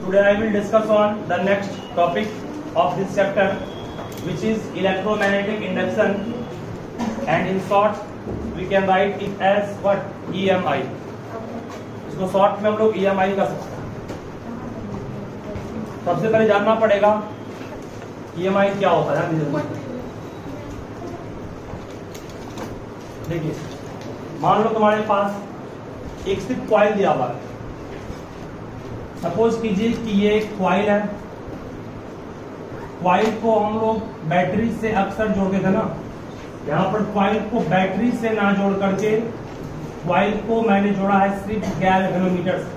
Today I will discuss on the next topic of this chapter, which is electromagnetic induction, and in short we can write it as what? EMI. इसको short में हम लोग EMI का सकते हैं। सबसे पहले जानना पड़ेगा EMI क्या होता है। देखिए, मान लो तुम्हारे पास एक सिर्फ कॉइल दिया हुआ है। सपोज कीजिए कि ये एक कॉइल है। कॉइल को हम लोग बैटरी से अक्सर जोड़ते थे ना। यहाँ पर कॉइल को बैटरी से ना जोड़ करके कॉइल को मैंने जोड़ा है सिर्फ गैल्वेनोमीटर से।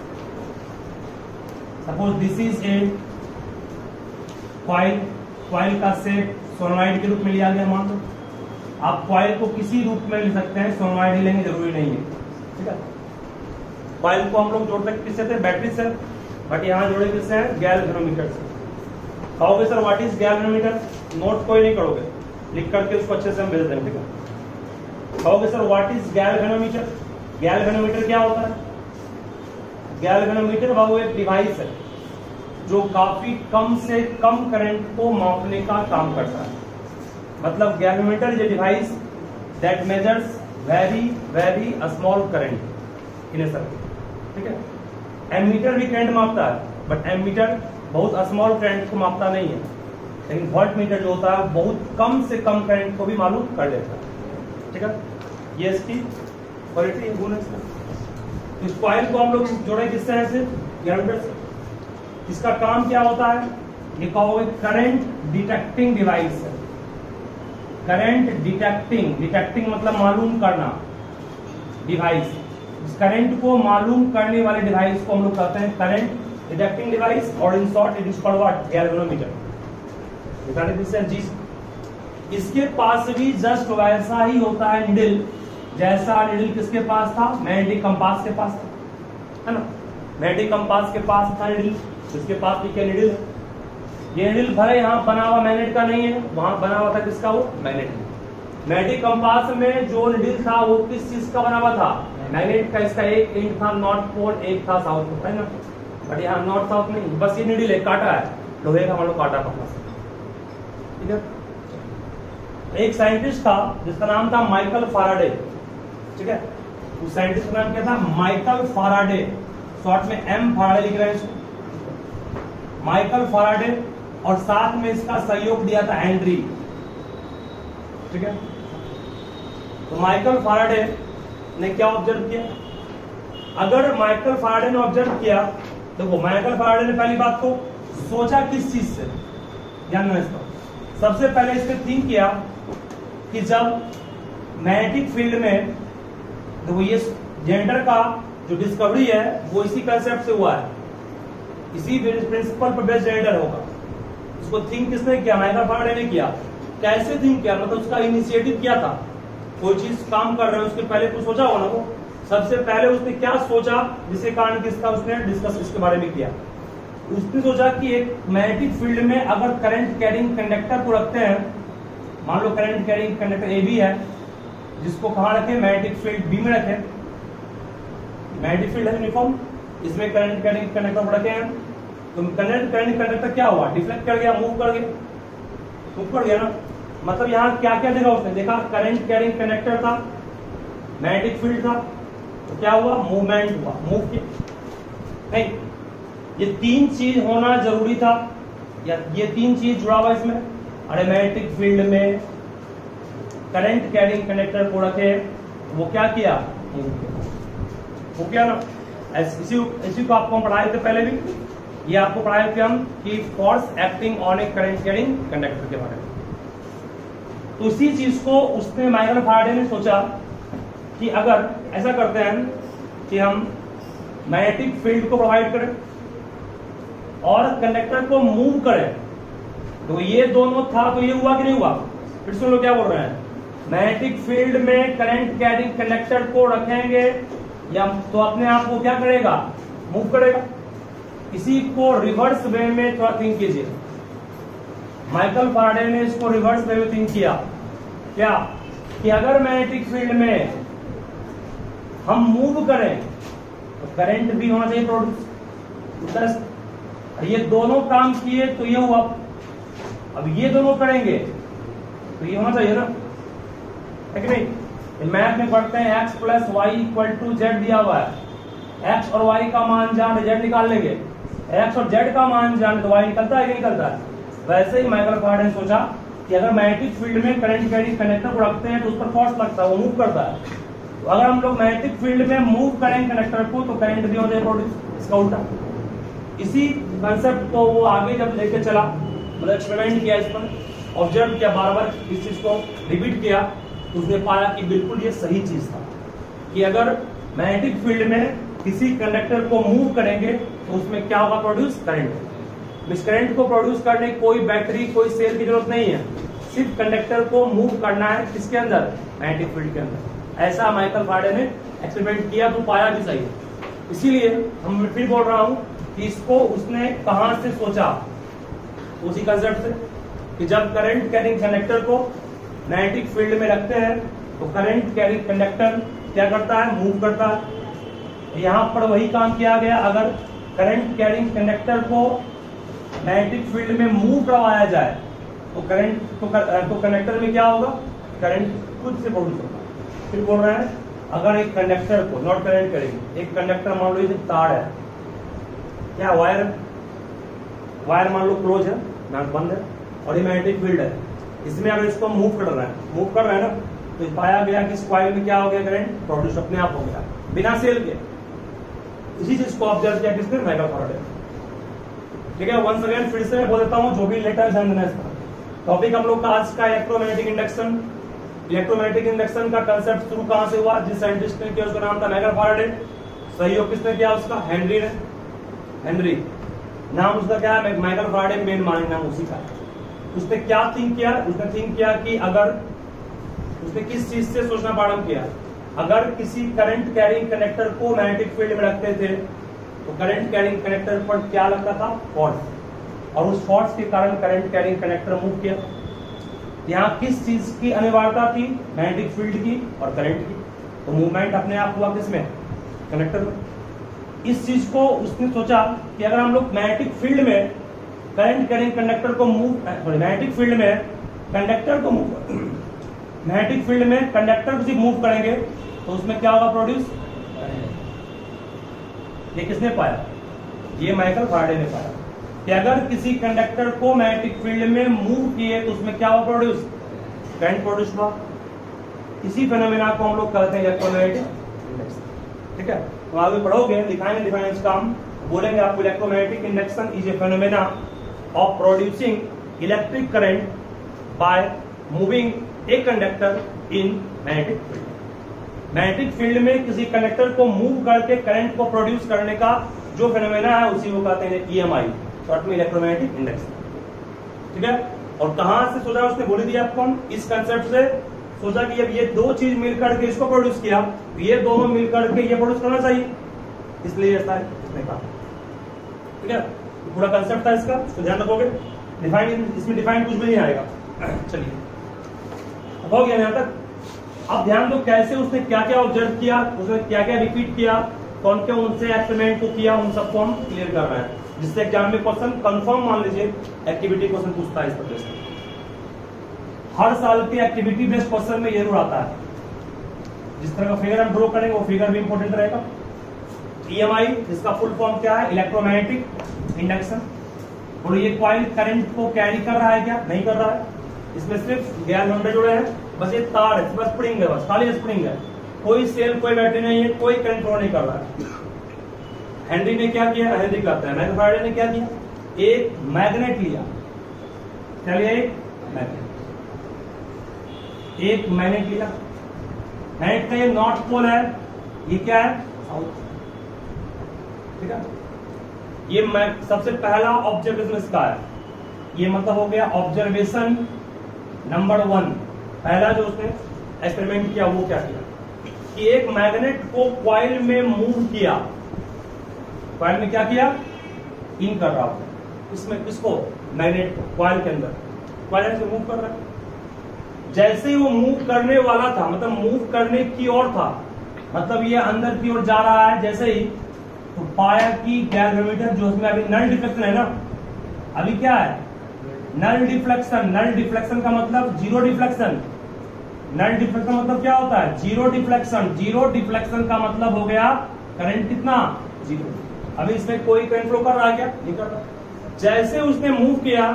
Suppose this is a coil. Coil का शेप सोनोइड के रूप में लिया गया। मान लो आप कॉइल को किसी रूप में ले सकते हैं, सोनोइड ही लेंगे जरूरी नहीं है, ठीक है। कॉइल को हम लोग जोड़ते किससे थे? बैटरी से, बट यहाँ जोड़े किससे हैं? गैल्वेनोमीटर से। कहोगे sir what is galvanometer? Note कोई नहीं करोगे, लिख करके उसको अच्छे से हम भेज देंगे, ठीक है। कहोगे sir what is galvanometer? Galvanometer क्या होता है? गैल्वेनोमीटर वो एक डिवाइस है जो काफी कम से कम करंट को मापने का काम करता है। मतलब galvanometer is a device that measures very very small current in A circuit, ठीक है। एमीटर भी करंट मापता है, बट एमीटर बहुत स्मॉल करंट को मापता नहीं है, लेकिन वोल्ट मीटर जो होता है बहुत कम से कम करंट को भी मालूम कर लेता है, ठीक है। ये इसकी क्वालिटी है, गुण है इसका। इस कॉइल को हम लोग जोड़े किससे हैं? सिर्फ गैल्वेनोमीटर से। इसका काम क्या होता है? ये कहोगे करंट डिटेक्टिंग डिवाइस है। करंट डिटेक्टिंग मतलब मालूम करना डिवाइस। इस करंट को मालूम करने वाले डिवाइस को हम लोग कहते हैं करंट डिटेक्टिंग डिवाइस, और in short it is called what? Galvanometer. इसके पास भी जस्ट वैसा ही होता है निडल, जैसा निडल किसके पास था? मैग्नेटिक कंपास के पास था, है ना। मैग्नेटिक कंपास के पास था निडल, इसके पास भी क्या निडल है। ये निडल भले यहाँ बना हुआ मैग्नेट का नहीं है, वहां बना हुआ था किसका? वो मैग्नेट। मैग्नेटिक कंपास में जो निडल था वो किस चीज का बना हुआ था? मैग्नेट का। इसका एक एंड था नॉर्थ पोल, एक था साउथ पोल, है ना। बट यहाँ नॉर्थ साउथ नहीं, बस ये निडल है, काटा है, लोहे का मान लो काटा पकड़ा, ठीक है। एक साइंटिस्ट था जिसका नाम था माइकल फाराडे, ठीक है। उस साइंटिस्ट का नाम क्या था? माइकल फाराडे। शॉर्ट में एम फाराडे लिख रहे हैं इसको, माइकल फाराडे। और साथ में इसका सहयोग दिया था हेनरी, ठीक है। तो माइकल फाराडे ने क्या ऑब्जर्व किया? अगर माइकल फाराडे ने ऑब्जर्व किया, देखो माइकल फाराडे ने पहली बात को सोचा किस चीज से, ध्यान में इसको। सबसे पहले इसने थिंक किया कि जब मैग्नेटिक फील्ड में, देखो ये जेंडर का जो डिस्कवरी है वो इसी कंसेप्ट से हुआ है, इसी प्रिंसिपल पर बेस्ड जेंडर होगा। इसको थिंक किसने किया? माइकल फाराडे ने किया। कैसे थिंक किया? मतलब उसका इनिशिएटिव क्या था? कोई चीज काम कर रहे हो उसके पहले कुछ सोचा होगा ना। वो सबसे पहले उसने क्या सोचा जिसके कारण किसका उसने डिस्कस इसके बारे में किया? उसने सोचा कि एक मैग्नेटिक फील्ड में अगर करंट कैरिंग कंडक्टर को रखते हैं, मान लो current carrying conductor A B है, जिसको कहाँ रखे? मैग्नेटिक फील्ड बी में रखे। मैग्नेटिक फील्ड है यूनिफॉर्म, इसमें करंट कैरिंग कंडक्टर को रखे हैं, तो करंट कैरिंग कंडक्टर क्या हुआ? डिफ्लेक्ट कर गया, मूव कर गया ना। मतलब यहाँ क्या क्या देखा उसने? देखा करंट कैरिंग कंडक्टर था, मैग्नेटिक फील्ड था, तो क्या हुआ? मूवमेंट हुआ, मूव किया। नहीं, ये तीन चीज होना जरूरी था, या ये तीन चीज जुड़ा हुआ इसमें। अरे मैग्नेटिक फील्ड में करंट कैरिंग कंडक्टर को रखे, वो क्या किया? वो क्या ना, इसी को आपको हम पढ़ाए थे पहले भी। ये आपको पढ़ाए थे हम कि force acting on A current carrying conductor के बारे में। तो उसी चीज को उसने माइकल फाराडे ने सोचा कि अगर ऐसा करते हैं कि हम मैग्नेटिक फील्ड को प्रोवाइड करें और कंडक्टर को मूव करें, तो ये दोनों था, तो ये हुआ कि नहीं हुआ? फिर सुन लो क्या बोल रहे हैं। मैग्नेटिक फील्ड में करंट कैरिंग कंडक्टर को रखेंगे या तो अपने आप को क्या करेगा? मूव करेगा। इसी को रिवर्स वे में थोड़ा थिंक कीजिए। माइकल फाराडे ने इसको रिवर्स वे में थिंक किया। क्या? कि अगर मैग्नेटिक फील्ड में हम मूव करें तो करंट भी होना चाहिए प्रोड्यूस। ये दोनों काम किए तो ये हुआ। अब ये दोनों करेंगे तो ये होना चाहिए ना, है कि नहीं। मैथ में पढ़ते हैं x plus y equal to z दिया हुआ है, x और y का मान जान जेड निकाल लेंगे, x और z का मान जान तो y निकलता है कि निकलता है। वैसे ही माइकल फैराडे ने सोचा कि अगर मैग्नेटिक फील्ड में करंट कैरिंग कंडक्टर को रखते हैं तो उस पर फोर्स लगता है, वो मूव करता है। तो अगर हम लोग मैग्नेटिक फील्ड में मूव करेंगे कंडक्टर को तो करंट भी हो जाएगा, इसका उल्टा। इसी कंसेप्ट को वो आगे जब लेके चला, मतलब एक्सपेरिमेंट किया, इस पर ऑब्जर्व किया, बार बार इस चीज को रिपीट किया, तो उसने पाया कि बिल्कुल ये सही चीज था कि अगर मैग्नेटिक फील्ड में किसी कंडक्टर को मूव करेंगे तो उसमें क्या होगा, प्रोड्यूस करंट। इस करंट को प्रोड्यूस करने कोई बैटरी कोई सेल की जरूरत नहीं है, सिर्फ कंडक्टर को मूव करना है किसके अंदर, मैग्नेटिक फील्ड के अंदर। ऐसा माइकल फैराडे ने एक्सपेरिमेंट किया तो पाया भी सही। इसीलिए हम फिर बोल रहा हूं कि इसको उसने कहां से सोचा, उसी कंसेप्ट से कि जब करंट कैरिंग कंडक्टर को मैग्नेटिक फील्ड में रखते हैं तो करंट कैरिंग कंडक्टर क्या करता है, मूव करता है। यहां पर वही काम किया गया। अगर करंट कैरिंग कंडक्टर को मैग्नेटिक फील्ड में मूव करवाया जाए तो करंट तो कंडक्टर में क्या होगा, करंट खुद से प्रोड्यूस होगा। फिर बोल रहे हैं अगर एक कंडक्टर को, नॉट करंट कैरिंग, एक कंडक्टर मान लो तार है, क्या वायर मान लो क्लोज है, बंद है, और ये मैग्नेटिक फील्ड है, इसमें अगर इसको मूव कर रहा है ना, तो पाया गया कि इस कॉइल में क्या हो गया, करंट प्रोड्यूस अपने आप हो गया बिना सेल के। इसी चीज को ऑब्जर्व किया किसने, माइकल फैराडे। ठीक है, वंस अगेन फिर से मैं बोल देता हूं, जो भी लेटर ध्यान देना इसका। टॉपिक हम लोग का आज का इलेक्ट्रोमैग्नेटिक इंडक्शन। इलेक्ट्रोमैग्नेटिक इंडक्शन का कंसेप्ट शुरू कहां से हुआ, जिस साइंटिस्ट ने किया उसका नाम था माइकल फैराडे। सहयोग किसने किया उसका, हेनरी ने। हेनरी नाम उसका क्या है, माइकल फैराडे मेन माइंड नाम उसी का। उसने क्या थिंक किया, उसने थिंक किया कि अगर उसने किस चीज से सोचना प्रारंभ किया, अगर किसी करंट कैरिंग कंडक्टर को मैग्नेटिक फील्ड में रखते थे तो करंट कैरिंग कंडक्टर पर क्या लगता था, फोर्स, और उस फोर्स के कारण करंट कैरिंग कंडक्टर मूव किया। यहाँ किस चीज की अनिवार्यता थी, मैग्नेटिक फील्ड की और करंट की, तो मूवमेंट अपने आप हुआ किसमें, कंडक्टर में। इस चीज को उसने सोचा कि अगर हम लोग मैग्नेटिक फील्ड में करंट कैरिंग कंडक्टर को मैग्नेटिक फील्ड में कंडक्टर को मैग्नेटिक फील्ड में कंडक्टर को सिर्फ मूव करेंगे तो उसमें क्या होगा, प्रोड्यूस। ये किसने पाया, ये माइकल फैराडे ने पाया कि अगर किसी कंडक्टर को मैग्नेटिक फील्ड में मूव किए तो उसमें क्या होगा, प्रोड्यूस, करंट प्रोड्यूस हुआ। इसी फेनोमेना को हम लोग कहते हैं इलेक्ट्रोमैग्नेटिक इंडक्शन। ठीक है, तो आगे पढ़ोगे, लिखाएंगे डिफाइंस काम, बोलेंगे आपको electromagnetic induction is a phenomena of producing electric current by moving a conductor in magnetic field. Magnetic field में किसी कंडक्टर को मूव करके करंट को प्रोड्यूस करने का जो फेनोमेना है उसी को कहते हैं EMI, शॉर्ट में इलेक्ट्रोमैग्नेटिक इंडक्शन। ठीक है, और कहां से सोचा उसने, बोली दिया आपको, इस कंसेप्ट से सोचा कि अब ये दो चीज मिलकर के इसको प्रोड्यूस किया, ये दोनों मिलकर के ये प्रोड्यूस करना चाहिए, इसलिए ऐसा है इसने कहा। ठीक है, पूरा कंसेप्ट था इसका, तो ध्यान रखोगे। डिफाइन, इसमें डिफाइन कुछ भी नहीं आएगा। चलिए हो गया यहां तक। अब ध्यान दो कैसे उसने क्या क्या ऑब्जर्व किया, उसने क्या क्या रिपीट किया, कौन कौन उनसे एक्सपेरिमेंट को किया, उन सबको हम क्लियर कर रहे हैं, जिससे एग्जाम में क्वेश्चन कंफर्म मान लीजिए एक्टिविटी क्वेश्चन पूछता है इस तरह से। हर साल के एक्टिविटी बेस्ड क्वेश्चन में जरूर आता है। जिस तरह का फिगर हम ड्रॉ करेंगे वो फिगर भी इंपॉर्टेंट रहेगा। EMI इसका फुल फॉर्म क्या है, इलेक्ट्रोमैग्नेटिक इंडक्शन। और ये कॉइल करंट को कैरी कर रहा है क्या, नहीं कर रहा है, इसमें सिर्फ गैर होल्डर जुड़े हैं, बस ये तार है, बस स्प्रिंग है, बस खाली स्प्रिंग है, कोई सेल कोई बैटरी नहीं है, कोई करंट फ्लो नहीं कर रहा है। हेनरी ने क्या किया, हेनरी कहता है, माइकल फैराडे ने क्या किया, एक मैग्नेट लिया, चलिए एक मैग्नेट लिया, मैग्नेट का ये नॉर्थ पोल है, ये क्या है, साउथ। ठीक है, ये सबसे पहला ऑब्जर्वेशन इसका है, ये मतलब हो गया ऑब्जर्वेशन नंबर 1। पहला जो उसने एक्सपेरिमेंट किया वो क्या किया कि एक मैग्नेट को कॉइल में मूव किया, कॉइल में क्या किया, इन कर रहा हूं इसमें, किसको, मैग्नेट को कॉइल के अंदर, कॉइल से मूव कर रहा है। जैसे ही वो मूव करने वाला था, मतलब मूव करने की ओर था, मतलब ये अंदर की ओर जा रहा है, जैसे ही तो पाया कि गैल्वेनोमीटर जो उसमें अभी नल डिफ्लेक्शन है ना, अभी क्या है नल डिफ्लेक्शन। नल डिफ्लेक्शन का मतलब जीरो डिफ्लेक्शन। नल डिफ्लेक्शन मतलब क्या होता है जीरो डिफ्लेक्शन। जीरो डिफ्लेक्शन का मतलब हो गया करंट कितना जीरो। अभी इसमें कोई करंट फ्लो कर रहा है क्या, नहीं कर रहा। जैसे उसने मूव किया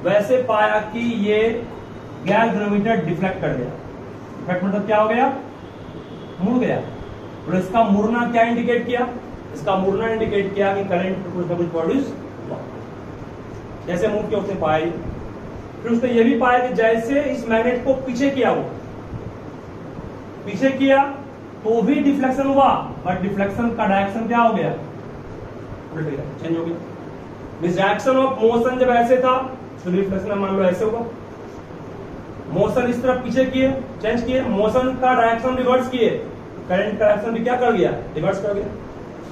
वैसे पाया कि ये गैल्वेनोमीटर डिफ्लेक्ट कर गया। डिफ्लेक्ट मतलब क्या हो गया, मुड़ गया। और इसका मुड़ना क्या इंडिकेट किया, इसका मुड़ना इंडिकेट किया कि करंट कुछ ना कुछ प्रोड्यूस हुआ। जैसे मूव किया उसने पाया। फिर उसने ये भी पाया कि जैसे इस मैग्नेट को पीछे किया, वो पीछे किया तो भी डिफ्लेक्शन हुआ, बट डिफ्लेक्शन का डायरेक्शन क्या हो गया, उल्ट गया, चेंज हो गया। मींस डायरेक्शन ऑफ मोशन जब ऐसे था तो डिफ्लेक्शन मान लो ऐसे होगा। मोशन इस तरफ पीछे किए, चेंज किए, मोशन का डायरेक्शन रिवर्स किए, करंट का डायरेक्शन भी क्या कर गया, रिवर्स कर गया।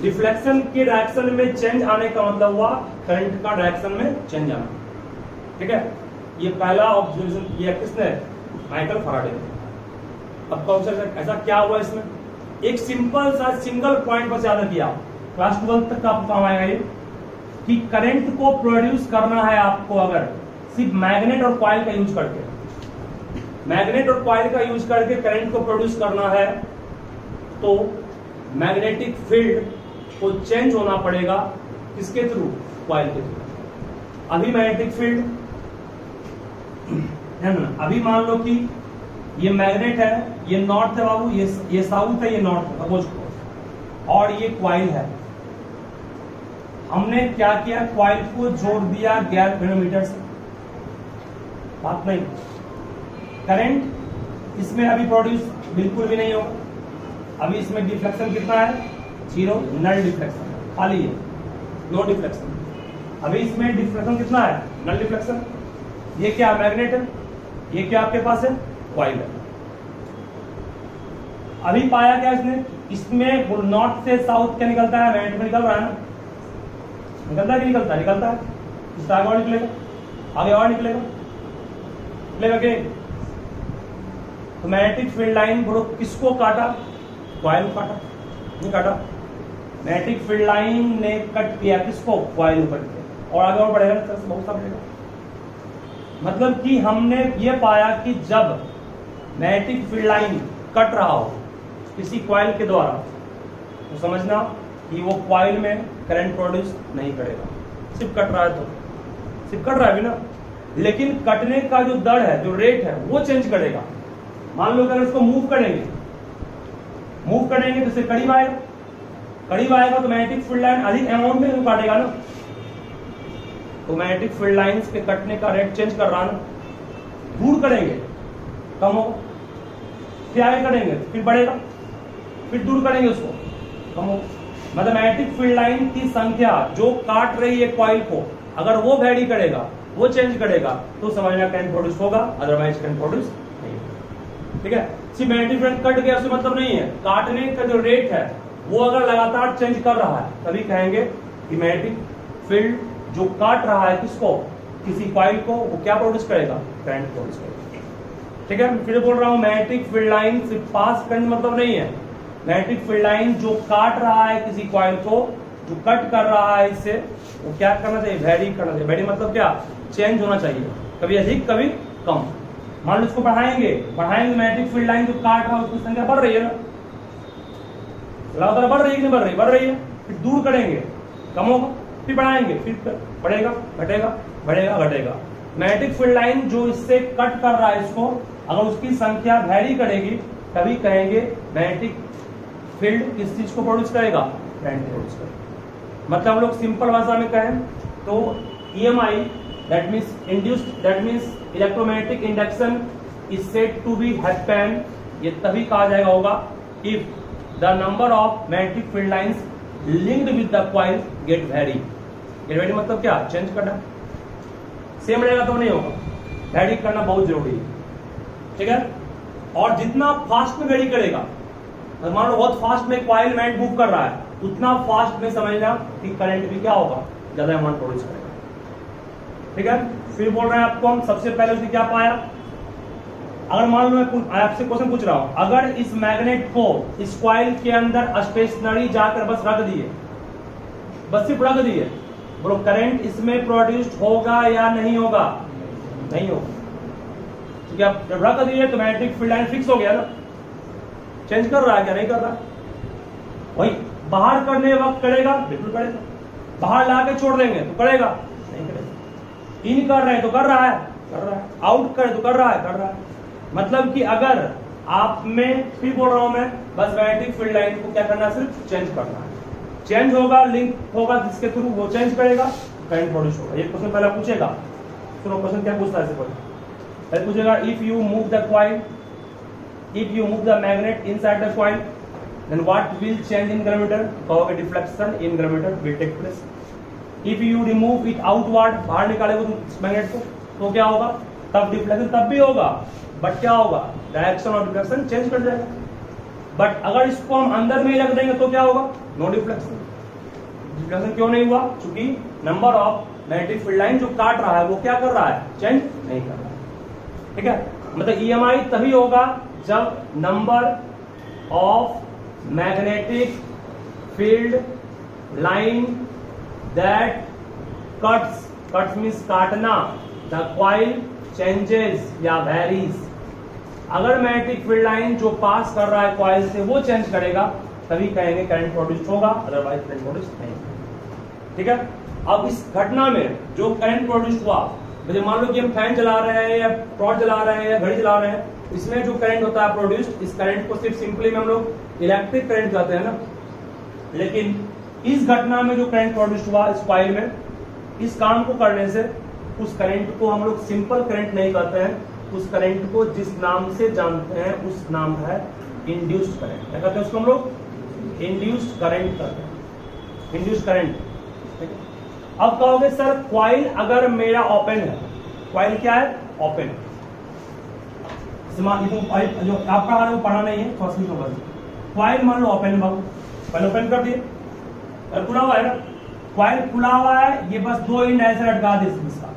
डिफ्लेक्शन के डायरेक्शन में चेंज आने का मतलब हुआ करंट का डायरेक्शन में चेंज आना। ठीक है, ये पहला ऑब्जर्वेशन किया किसने, माइकल फैराडे ने। अब कॉन्सेप्ट ऐसा क्या हुआ इसमें, एक सिंपल सा सिंगल पॉइंट बस याद किया, क्लास 12 तक आपको काम आएगा ये, कि करंट को प्रोड्यूस करना है आपको अगर सिर्फ मैग्नेट और कॉइल का यूज करके, मैग्नेट और कॉइल का यूज करके करंट को प्रोड्यूस करना है, तो मैग्नेटिक फील्ड को चेंज होना पड़ेगा किसके थ्रू, कॉइल के थ्रू। अभी मैग्नेटिक फील्ड है ना, अभी मान लो कि ये मैग्नेट है, ये नॉर्थ है बाबू, ये साउथ है, ये नॉर्थ है सपोज, और ये कॉइल है। हमने क्या किया, कॉइल को जोड़ दिया गैल्वेनोमीटर से, बात नहीं। करंट इसमें अभी प्रोड्यूस बिल्कुल भी नहीं होगा। अभी इसमें डिफ्लेक्शन कितना है, जीरो, नल डिफ्लेक्शन, खाली है, नो डिफ्लेक्शन। अभी इसमें डिफ्लेक्शन कितना है, नल डिफ्लेक्शन। ये क्या मैग्नेट है, ये क्या आपके पास है, कॉइल है। अभी पाया क्या इसने, इसमें नॉर्थ से साउथ क्या निकलता है, मैग्नेट में निकल रहा है ना, निकलता है कि निकलता है, निकलता है। इस आगे और निकलेगा, आगे और निकलेगा, निकलेगा कि तो मैग्नेटिक फील्ड लाइन बोलो किसको काटा, कॉइल को काटा, नहीं काटा। मैग्नेटिक फील्ड लाइन ने कट किया किसको, कॉइल को कट किया, और आगे और बढ़ेगा बहुत सा बढ़ेगा। मतलब कि हमने ये पाया कि जब मैग्नेटिक फील्ड लाइन कट रहा हो किसी कॉइल के द्वारा, तो समझना कि वो कॉइल में करंट प्रोड्यूस नहीं करेगा, सिर्फ कट रहा है तो, सिर्फ कट रहा है भी ना, लेकिन कटने का जो दर है, जो रेट है, वो चेंज करेगा। मान लो अगर इसको मूव करेंगे तो इससे करीब आएगा, करीब आएगा तो मैग्नेटिक फील्ड लाइन अधिक अमाउंट में काटेगा ना, तो मैग्नेटिक फील्ड लाइंस के कटने का रेट चेंज कर रहा है ना। दूर करेंगे कम होगा, फिर आगे करेंगे फिर बढ़ेगा, फिर दूर करेंगे उसको कम होगा। मतलब मैग्नेटिक फील्ड लाइन की संख्या जो काट रही है कॉइल को, अगर वो वैरी करेगा, वो चेंज करेगा, तो समझना करंट प्रोड्यूस होगा, अदरवाइज करंट प्रोड्यूस नहीं। ठीक है, सिर्फ मैग्नेटिक फील्ड कट गया उससे मतलब नहीं है, काटने का जो रेट है वो अगर लगातार चेंज कर रहा है, तभी कहेंगे कि मैग्नेटिक फील्ड जो काट रहा है किसको, किसी कॉइल को, वो क्या प्रोड्यूस करेगा, करंट प्रोड्यूस करेगा। ठीक है, फिर बोल रहा हूं मैग्नेटिक फील्ड लाइन सिर्फ पास करंट मतलब नहीं है, मैग्नेटिक फील्ड लाइन जो काट रहा है किसी कॉइल को, जो कट कर रहा है इससे, वो क्या करना चाहिए, वेरी करना चाहिए। वेरी मतलब क्या, चेंज होना चाहिए, कभी अधिक कभी कम। मान लो इसको बढ़ाएंगे मैग्नेटिक फील्ड लाइन जो काट रहा है उसकी संख्या बढ़ रही है ना, लगातार बढ़ रही है कि नहीं बढ़ रही, बढ़ रही है। फिर दूर करेंगे कम होगा, फिर बढ़ाएंगे फिर बढ़ेगा, घटेगा, बढ़ेगा, घटेगा। मैग्नेटिक फील्ड लाइन जो इससे कट कर रहा है इसको, अगर उसकी संख्या वैरी करेगी, तभी कहेंगे मैग्नेटिक फील्ड किस चीज को प्रोड्यूस करेगा, करंट प्रोड्यूस करेगा। मतलब हम लोग सिंपल भाषा में कहें तो EMI that means electromagnetic induction is said to be happen, ये तभी कहा जाएगा होगा if the number of magnetic field lines linked with the coil get vary. Get vary मतलब क्या, चेंज करना, सेम रहेगा तो नहीं होगा, वेरी करना बहुत जरूरी है। ठीक है, और जितना फास्ट में वेरी करेगा, मान लो बहुत फास्ट में कॉइल मैग्नेट मूव कर रहा है, उतना फास्ट में समझना कि करंट भी क्या होगा, ज्यादा अमाउंट प्रोड्यूस करेगा। ठीक है, फिर बोल रहे हैं आपको हम सबसे पहले उसने क्या पाया, अगर मान लो मैं आपसे क्वेश्चन पूछ रहा हूं, अगर इस मैग्नेट को इस कॉइल के अंदर स्टेशनरी जाकर बस रख दिए, बस सिर्फ रख दिए, बोलो करंट इसमें प्रोड्यूस्ड होगा या नहीं होगा? नहीं होगा, क्योंकि आप जब रख दिए तो मैग्नेटिक फील्ड लाइन फिक्स हो गया ना। चेंज कर रहा है क्या? नहीं कर रहा। वही बाहर करने वक्त करेगा, बिल्कुल करेगा। बाहर ला के छोड़ देंगे तो करेगा? नहीं करेगा। इन कर रहे हैं तो कर रहा है, कर रहा है। आउट करे तो कर रहा है, कर रहा है। मतलब कि अगर आप में फिर बोल रहा हूं मैं, बस मैग्नेटिक फील्ड लाइन को क्या करना है? सिर्फ चेंज करना है। चेंज होगा, लिंक होगा जिसके थ्रू वो चेंज करेगा, करंट प्रोड्यूस होगा। ये क्वेश्चन पहला पूछेगा। सुनो क्वेश्चन क्या पूछता है? पहले पूछेगा if you move the coil, if you move the magnet inside the coil, then what will change in gravimeter? कहोगे deflection in gravimeter will take place. If you remove it outward, बाहर निकालेगा तो magnet को, तो क्या होगा? तब deflection तब भी होगा, बट क्या होगा? डायरेक्शन और डिफ्लेक्शन चेंज कर जाएगा। बट अगर इसको हम अंदर में ही रख देंगे तो क्या होगा? No deflection. डिफ्लेक्शन क्यों नहीं हुआ? क्योंकनंबर ऑफ मैग्नेटिक फील्ड लाइन जो काट रहा है वो क्या कर रहा है? चेंज नहीं कर रहा है। ठीक है, मतलब ईएमआई तभी होगा जब number of magnetic field line that cuts means काटना, द कॉइल चेंजेस या वेरीज। अगर मैग्नेटिक फील्ड लाइन जो पास कर रहा है कॉइल से वो चेंज करेगा तभी कहेंगे करंट प्रोड्यूस होगा, अदरवाइज करंट प्रोड्यूस नहीं। ठीक है, अब इस घटना में जो करंट प्रोड्यूस हुआ, मान लो कि हम फैन चला रहे हैं या टॉर्च चला रहे हैं या घड़ी चला रहे हैं, इसमें जो करंट होता है प्रोड्यूस्ड, इस करंट को सिर्फ सिंपली में हम लोग इलेक्ट्रिक करंट कहते हैं ना। लेकिन इस घटना में जो करंट प्रोड्यूस हुआ इस कॉइल में, इस काम को करने से उस करंट को हम लोग सिंपल करंट नहीं कहते हैं, उस करंट को जिस नाम से जानते हैं उस नाम है इंड्यूस्ड करंट। क्या कहते हैं उसको? हम लोग इंड्यूस्ड करंट कहते हैं, इंड्यूस्ड करंट। अब कहोगे सर कॉइल अगर मेरा ओपन है, कॉइल क्या है? ओपन। जो आप पढ़ा रहे हो पढ़ा नहीं है, फर्स्ट होगा। कॉइल मान लो ओपन, पहले ओपन कर दिए, खुला हुआ है ना, कॉइल खुला हुआ है, ये बस दो इंड ऐसे लटका दे इसका।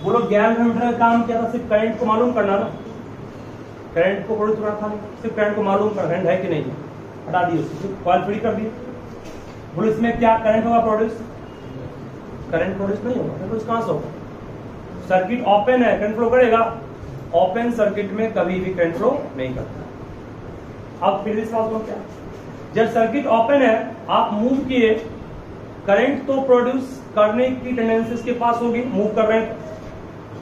बोलो गैल्वेनोमीटर का काम क्या था? सिर्फ करंट को मालूम करना ना, करंट को प्रोड्यूस करना था, सिर्फ करंट को मालूम करना, करंट है कि नहीं, हटा दिए उसको, कॉइल फ्री कर दिए। बोलो इसमें क्या करंट होगा प्रोड्यूस? करंट प्रोड्यूस नहीं होगा। प्रोड्यूस कहां से होगा? सर्किट ओपन है, करंट फ्लो करेगा? ओपन सर्किट में कभी भी करंट फ्लो नहीं करता। अब फिर इस बात को क्या, जब सर्किट ओपन है आप मूव किए, करंट तो प्रोड्यूस करने की टेंडेंसी इसके पास होगी, मूव कर रहे हैं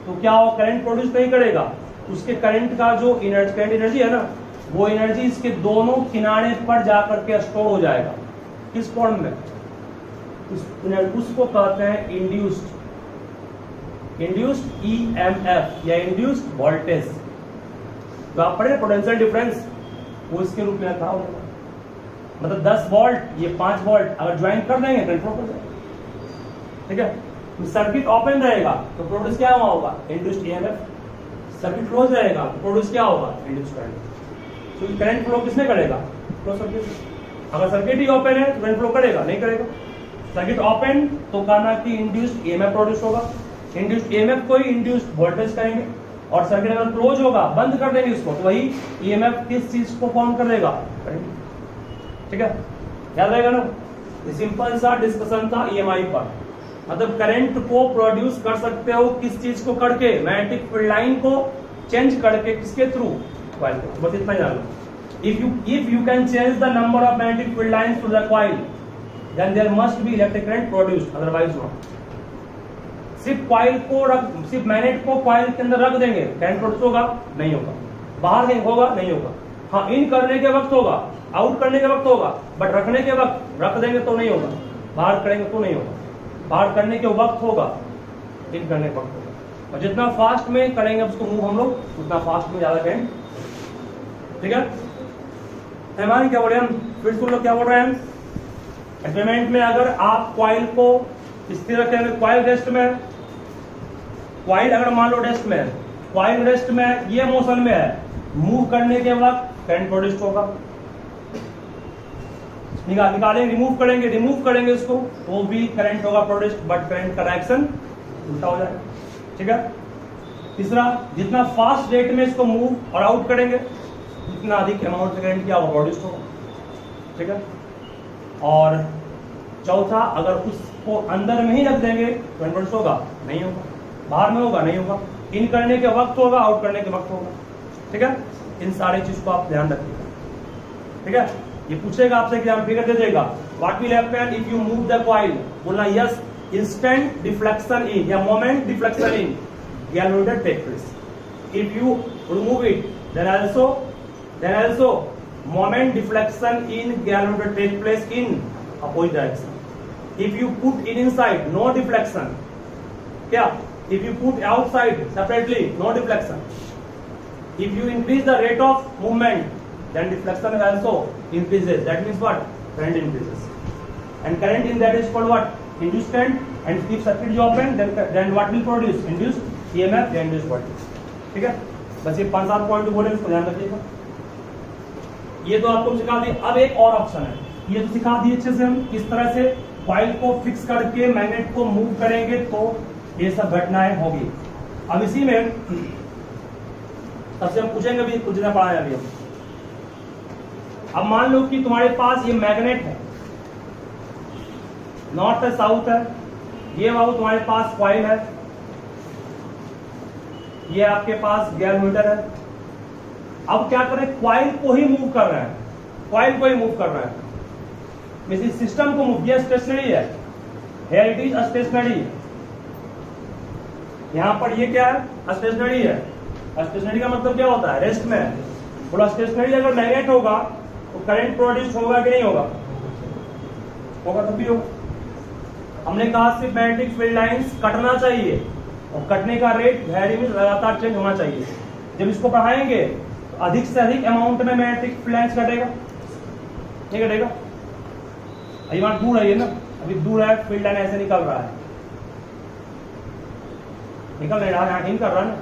तो क्या हो? करंट प्रोड्यूस नहीं करेगा, उसके करंट का जो करंट एनर्जी है ना, वो एनर्जी इसके दोनों किनारे पर जाकर के स्टोर हो जाएगा। किस फॉर्म में? उसको कहते हैं इंड्यूस्ड, इंड्यूस्ड ईएमएफ या इंड्यूस्ड वोल्टेज। तो आप पढ़े पोटेंशियल डिफरेंस, वो इसके रूप में था। मतलब 10 वोल्ट ये 5 वोल्ट अगर ज्वाइन कर देंगे करंट फ्लो कर जाएगा। ठीक है, तो सर्किट ओपन रहेगा तो प्रोड्यूस क्या होगा? Induced EMF. सर्किट क्लोज रहेगा तो प्रोड्यूस क्या होगा? Induced current. तो करंट फ्लो किसने करेगा? Close circuit. अगर सर्किट ही ओपन है तो करंट फ्लो करेगा? नहीं करेगा। सर्किट ओपन तो कहना कि इंड्यूस्ड ईएमएफ प्रोड्यूस होगा, इंड्यूस्ड ईएमएफ को ही इंड्यूस्ड वोल्टेज करेंगे, और सर्किट अगर क्लोज होगा, बंद कर देंगे उसको, तो वही ईएमएफ किस चीज को फॉर्म कर देगा? करंट। ठीक है, याद रहेगा ना? सिंपल सा डिस्कशन था ईएमआई पर। मतलब करंट को प्रोड्यूस कर सकते हो किस चीज को करके? मैग्नेटिक फील्ड लाइन को चेंज करके, किसके थ्रू? कॉइल को। बस इतना जान लो। If you can change the number of magnetic field lines through the coil, then there must be electric current produced, otherwise not. सिर्फ कॉइल को सिर्फ मैग्नेट को कॉइल के अंदर रख देंगे, करंट प्रोड्यूस होगा? नहीं होगा। बाहर नहीं होगा? नहीं होगा। हाँ, इन करने के वक्त होगा, आउट करने के वक्त होगा, बट रखने के वक्त रख देंगे तो नहीं होगा, बाहर करेंगे तो नहीं होगा। बाहर करने के वक्त होगा, इन करने के वक्त होगा। और जितना फास्ट में करेंगे उसको मूव हम लोग, उतना फास्ट में ज्यादा करेंगे। ठीक है, हमारे क्या बोल रहे हैं हम? फिर सुन लो क्या बोल रहे हैं हम। एक्सपेरिमेंट में अगर आप कॉइल को स्थिर रखेंगे, कॉइल रेस्ट में, कॉइल अगर मान लो रेस्ट में है, कॉइल रेस्ट में ये मोशन में है, मूव करने के वक्त करंट प्रोड्यूस होगा। निकालेंगे, रिमूव करेंगे उसको तो भी करंट होगा प्रोड्यूस, बट करंट का डायरेक्शन उल्टा हो जाएगा। ठीक है, तीसरा, जितना फास्ट रेट में इसको मूव और आउट करेंगे, जितना अधिक अमाउंट से करंट क्या होगा? प्रोड्यूस होगा। ठीक है, और चौथा, अगर उसको अंदर में ही रख देंगे तो इन्वर्स होगा? नहीं होगा। बाहर में होगा? नहीं होगा। इन करने के वक्त होगा, आउट करने के वक्त होगा। ठीक है, इन सारी चीज को आप ध्यान रखिएगा। ठीक है, ये पूछेगा आपसे एग्जाम, फिगर दे देगा, what will happen if you move the coil? बोलना यस, इंस्टेंट डिफ्लेक्शन इन या moment deflection in galvanometer take place. If you remove it then also moment deflection in galvanometer take place in opposite direction. If you put it inside, no deflection. क्या? If you put outside separately, no deflection. If you increase the rate of movement, then deflection also increases. That means what? Current increases. And current in that is called what? Induced current. And if circuit is open, then what will produce? Induced EMF या induced voltage. ठीक है? बस ये 5-7 point बोले, इसको ध्यान रखिएगा। ये तो आपको सिखा दिए। अब एक और ऑप्शन है, ये तो सिखा दिए अच्छे से हम किस तरह से कॉइल को फिक्स करके मैग्नेट को मूव करेंगे तो ये सब घटनाएं होगी। अब इसी में सबसे हम पूछेंगे भी कुछ ना पढ़ा है अभी हम। अब मान लो कि तुम्हारे पास ये मैग्नेट है, नॉर्थ है, साउथ है, ये बाबू तुम्हारे पास कॉइल है, ये आपके पास गैल्वेनोमीटर है। अब क्या करें? कॉइल को ही मूव कर रहे हैं, कॉइल को ही मूव कर रहे हैं, इसी सिस्टम को मूव। ये स्टेशनरी है, हियर इट इज स्टेशनरी। यहां पर ये क्या है? स्टेशनरी है। स्टेशनरी का मतलब क्या होता है? रेस्ट में है। बोला स्टेशनरी अगर मैग्नेट होगा तो करंट प्रोड्यूस होगा कि नहीं होगा? होगा, तब भी होगा। हमने कहा सिर्फ मैग्नेटिक फील्ड लाइंस कटना चाहिए और कटने का रेट वेरी में लगातार चेंज होना चाहिए। जब इसको बढ़ाएंगे तो अधिक से अधिक अमाउंट में मैग्नेटिक फील्ड लाइंस कटेगा, नहीं कटेगा? अभी वहां दूर है ये ना, अभी दूर है, फील्ड लाइन ऐसे निकल रहा है, निकल नहीं रहा, यहाँ इन कर रहा है ना,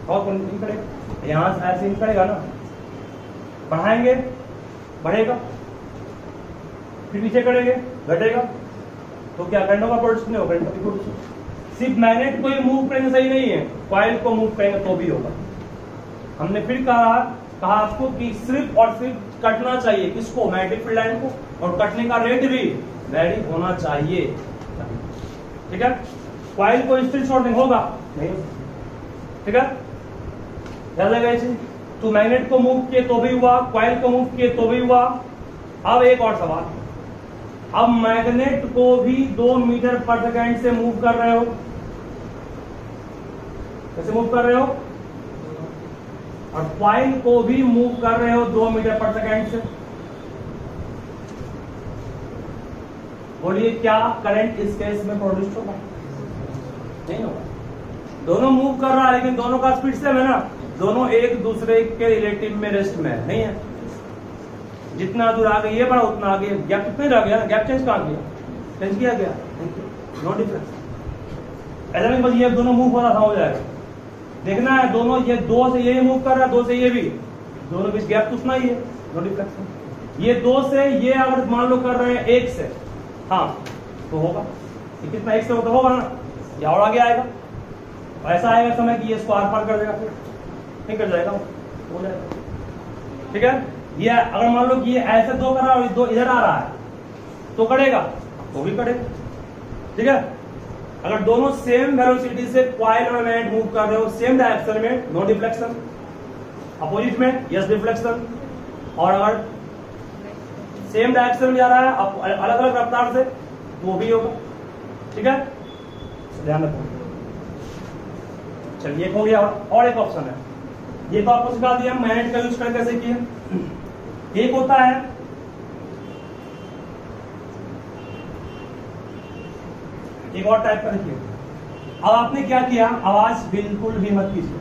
और कौन इन करेगा? यहाँ से ऐसे इन करेगा ना, बढ़ाएंगे बढ़ेगा, फिर पीछे करेंगे घटेगा, तो क्या करंट होगा? प्रोड्यूस नहीं होगा, करंट प्रोड्यूस। सिर्फ मैग्नेट को ही मूव करेंगे सही नहीं है, कॉइल को मूव करेंगे तो भी होगा। हमने फिर कहा आपको कि सिर्फ और सिर्फ कटना चाहिए, किसको? मैग्नेटिक फील्ड लाइन को, और कटने का रेट भी वेरी होना चाहिए। ठीक है, कॉइल को स्टिल शॉर्टिंग होगा नहीं? ठीक है, याद लगा इसे। तो मैग्नेट को मूव किए तो भी हुआ, कॉइल को मूव किए तो भी हुआ। अब एक और सवाल, अब मैग्नेट को भी 2 मीटर पर सेकेंड से मूव कर रहे हो, कैसे मूव कर रहे हो? और कॉइल को भी मूव कर रहे हो 2 मीटर पर सेकेंड से। बोलिए क्या करंट इस केस में प्रोड्यूस होगा? नहीं होगा। दोनों मूव कर रहा है लेकिन दोनों का स्पीड सेम है ना, दोनों एक दूसरे के रिलेटिव में रेस्ट में है, नहीं है? जितना दूर आगे ये बढ़ा उतना आगे गैप कितने रह गया? गैप चेंज कहां किया? चेंज किया गया, नो डिफरेंस। ऐसा नहीं बस ये दोनों मूव हो रहा था हो जाएगा, देखना है दोनों, ये 2 से ये मूव कर रहा है, 2 से ये भी, दोनों बीच गैप उतना ही है, नो डिफरेंस। ये 2 से ये अगर मान लो कर रहे हैं 1 से, हाँ तो होगा, ये कितना 1 से होता होगा ना, ये और आगे आएगा, ऐसा आएगा समय कि ये इसको आर पार कर देगा, फिर नहीं कर जाएगा, हो जाएगा। ठीक है, ये अगर मान लो कि ये ऐसे 2 कर रहा है और 2 इधर आ रहा है तो करेगा, तो भी करेगा। ठीक है, अगर दोनों सेम वेलोसिटी से कॉइल और मैग्नेट मूव कर रहे हो सेम डायरेक्शन में, नो डिफ्लेक्शन। अपोजिट में यस डिफ्लेक्शन। और अगर सेम डायरेक्शन में जा रहा है अलग अलग रफ्तार से, वो भी होगा। ठीक है, ध्यान रखो। चलिए एक हो गया, और एक ऑप्शन है, ये तो आपको सिखा दिया मैग्नेट का यूज कर कैसे किया। एक होता है एक और टाइप का, देखिए अब आपने क्या किया, आवाज बिल्कुल भी मत कीजिए।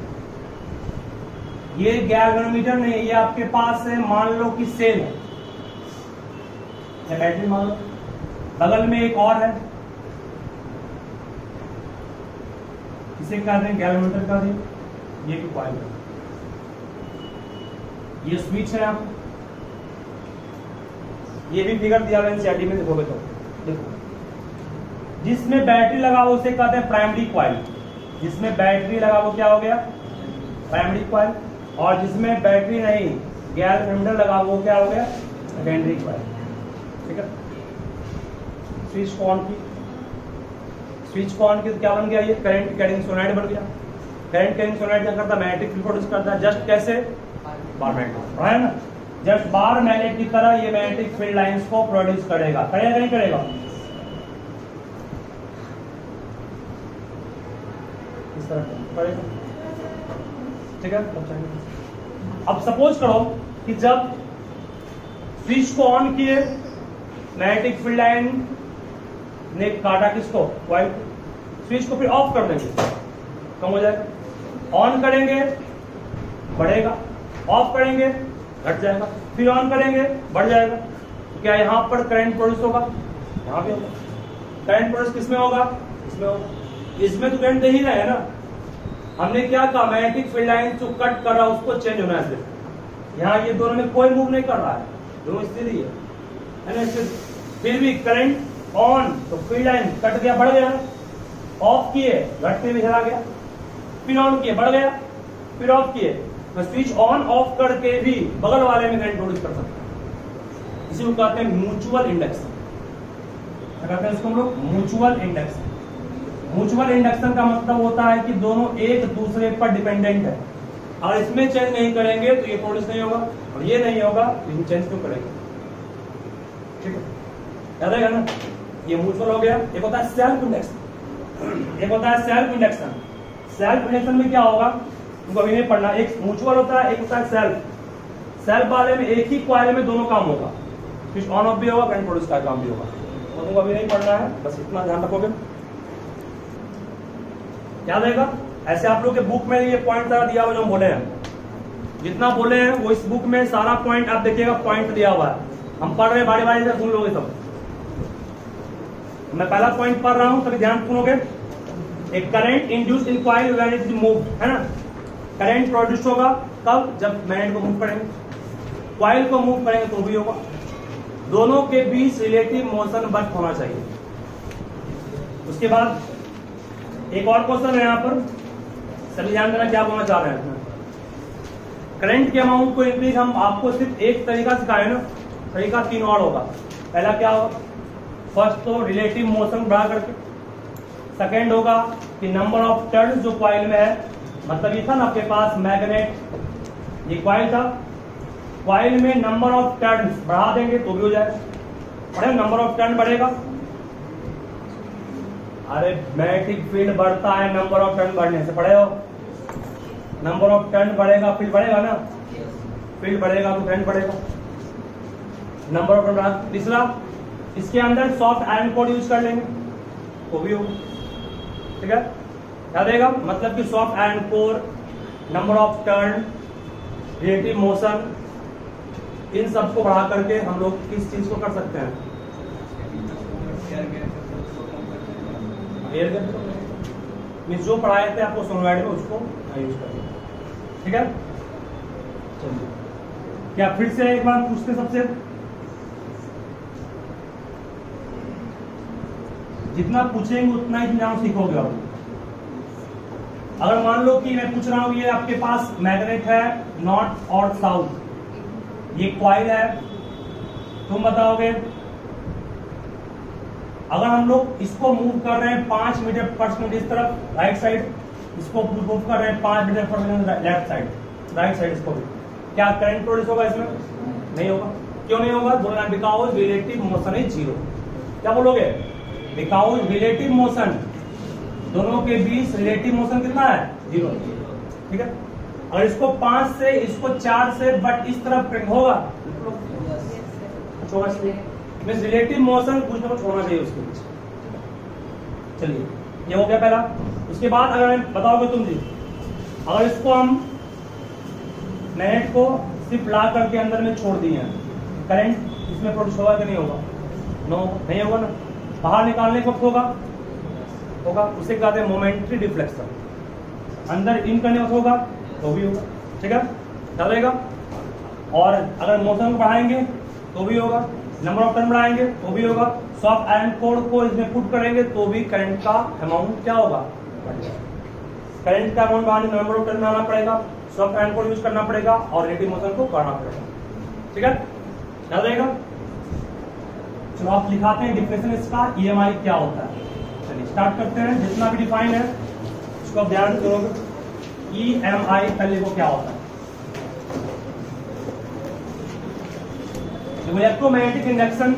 ये गैल्वेनोमीटर नहीं है, ये आपके पास है, मान लो कि सेल है या बैटरी मान लो, बगल में एक और है, इसे कहते हैं गैल्वेनोमीटर का दें, ये भी कॉइल है, ये स्विच है, आप ये भी फिगर दिया हुआ एनसीईआरटी में देखोगे तो देखो, जिसमें बैटरी लगा वो उसे कहते हैं प्राइमरी कॉइल, जिसमें बैटरी लगा वो क्या हो गया? Primary coil. और जिसमें बैटरी नहीं गैल्वेनोमीटर लगा वो क्या हो गया? Secondary coil. ठीक है। स्विच को ऑन की, स्विच को ऑन की तो क्या बन गया, ये करंट कैरिंग सोलेनॉइड बन गया। करंट कैरिंग सोलेनॉइड क्या करता है, मैग्नेटिक फील्ड प्रोड्यूस करता है। जस्ट कैसे, बार मैग्नेट है ना, जस्ट बार मैग्नेट की तरह ये मैग्नेटिक फील्ड लाइंस को प्रोड्यूस करेगा। करेगा नहीं करेगा, इस तरह करेगा, ठीक है। अब सपोज करो कि जब स्विच को ऑन किए, मैग्नेटिक फील्ड लाइन ने काटा किसको, कॉइल। स्विच को फिर ऑफ कर देंगे, कम हो जाएगा। ऑन करेंगे बढ़ेगा, ऑफ करेंगे घट जाएगा, फिर ऑन करेंगे बढ़ जाएगा। तो क्या यहाँ पर करंट प्रोड्यूस होगा, यहाँ पे होगा। करंट प्रोड्यूस किसमें होगा, इसमें होगा। इसमें तो करंट दे ही रहे हैं ना। हमने क्या कहा, मैग्नेटिक फील्ड लाइन जो कट कर रहा है उसको चेंज होना है। यहाँ ये दोनों में कोई मूव नहीं कर रहा है, दोनों स्थिर ही है ना। फिर भी करंट ऑन तो फील्ड लाइन कट गया, बढ़ गया। ऑफ किए घटते हुए चला गया, फिर ऑन किए बढ़ गया, फिर ऑफ किए। तो स्विच ऑन ऑफ करके भी बगल वाले में करंट प्रोड्यूस कर सकते हैं। इसी को कहते हैं म्यूचुअल इंडक्शन। क्या कहते हैं इसको हम लोग, म्यूचुअल इंडक्शन। म्यूचुअल इंडक्शन का मतलब होता है कि दोनों एक दूसरे पर डिपेंडेंट है। अगर इसमें चेंज नहीं करेंगे तो ये प्रोड्यूस नहीं होगा, और ये नहीं होगा तो इन चेंज क्यों करेंगे, ठीक है। याद रहेगा ना, ये म्यूचुअल हो गया। एक होता है सेल्फ इंडक्शन, एक होता है सेल्फ इंडक्शन। सेल्फ इंडक्शन में क्या होगा, तुमको अभी नहीं पढ़ना। एक म्यूचुअल होता है, एक होता है सेल्फ। सेल्फ वाले में एक ही कॉइल में दोनों काम होगा, स्विच ऑन ऑफ भी होगा, करंट प्रोड्यूस का काम भी होगा। तो तुमको अभी नहीं पढ़ना है, बस इतना ध्यान रखोगे, याद रहेगा। ऐसे आप लोग के बुक में ये पॉइंट सारा दिया हुआ जो हम बोले हैं, जितना बोले हैं वो इस बुक में सारा पॉइंट आप देखिएगा, पॉइंट दिया हुआ है। हम पढ़ रहे हैं बारी बारी से, सुन लोगे सब। मैं पहला पॉइंट पढ़ रहा हूं, तभी ध्यान सुनोगे। एक current induce in coil when it is move, है ना। करंट प्रोड्यूस होगा कब, जब मैग्नेट को मूव करेंगे। कॉइल को मूव करेंगे तो भी होगा। दोनों के बीच रिलेटिव मोशन बट होना चाहिए। उसके बाद एक और क्वेश्चन है यहाँ पर, सभी ध्यान देना क्या बोलना चाह रहे हैं। करंट के अमाउंट को इंक्रीज हम आपको सिर्फ एक तरीका सिखाए ना, तरीका 3 और होगा। पहला क्या होगा, फर्स्ट तो रिलेटिव मोशन बढ़ा करके। सेकेंड होगा कि नंबर ऑफ टर्न जो कॉइल में है, मतलब ये था ना आपके पास मैग्नेट, ये कॉइल था, कॉइल में नंबर ऑफ टर्न बढ़ा देंगे तो भी हो जाएगा। बढ़े, नंबर ऑफ टर्न बढ़ेगा। अरे मैग्नेटिक फील्ड बढ़ता है नंबर ऑफ टर्न बढ़ने से, पढ़े हो। नंबर ऑफ टर्न बढ़ेगा, फील्ड बढ़ेगा ना, फील्ड बढ़ेगा तो करंट बढ़ेगा। Number of turn. तीसरा, इसके अंदर सॉफ्ट आयरन कोड यूज कर लेंगे तो भी होगा, ठीक है। क्या देगा, मतलब कि soft iron core, number of turn, relative motion, इन सबको बढ़ा करके हम लोग किस चीज को कर सकते हैं, एयर गैप। जो पढ़ाए थे आपको सोनोइड में उसको यूज करेंगे, ठीक है। चलिए, क्या फिर से एक बार पूछते सबसे, जितना पूछेंगे उतना ही नाम सीखोगे आप। अगर मान लो कि मैं पूछ रहा हूं ये आपके पास मैग्नेट है नॉर्थ और साउथ, ये कॉइल है, तुम बताओगे अगर हम लोग इसको मूव कर रहे हैं 5 मीटर पर सेकंड इस तरफ राइट साइड, इसको मूव कर रहे हैं 5 मीटर पर second left side, right side इसको भी, क्या करंट प्रोड्यूस होगा इसमें? नहीं होगा। क्यों नहीं होगा? बोलना because relative motion is zero. क्या बोलोगे? बिकॉज रिलेटिव मोशन, दोनों के बीच रिलेटिव मोशन कितना है? जीरो। ठीक है। और इसको 5 से इसको 4 से बट इस तरफ होगा, मीन्स रिलेटिव मोशन कुछ ना कुछ होना चाहिए उसके बीच। चलिए, ये हो गया पहला। उसके बाद अगर बताओगे तुम जी, अगर इसको हम मैग्नेट को सिर्फ ला करके अंदर में छोड़ दिए हैं, करंट इसमें प्रोड्यूस होगा कि नहीं होगा? नो, नहीं होगा ना। बाहर निकालने को होगा, होगा। उसे कहते हैं मोमेंटरी डिफ्लेक्शन। अंदर इन करने को होगा तो भी होगा। ठीक है, चलेगा। और अगर मोशन को बढ़ाएंगे तो भी होगा, नंबर ऑफ टर्न बढ़ाएंगे तो भी होगा, सॉफ्ट आयरन कोर को इसमें पुट करेंगे तो भी करंट का अमाउंट क्या होगा? करंट का अमाउंट बढ़ाने नंबर ऑफ टर्न बढ़ाना पड़ेगा, सॉफ्ट आयरन कोर यूज करना पड़ेगा और रिलेटिव मोशन को बढ़ाना पड़ेगा। ठीक है, याद रहेगा। चलो आप लिखाते हैं डिफिनेशन इसका, ईएमआई क्या होता है। चलिए स्टार्ट करते हैं, जितना भी डिफाइन है उसको ध्यान करोगे। ईएमआई पहले को क्या होता है, electromagnetic induction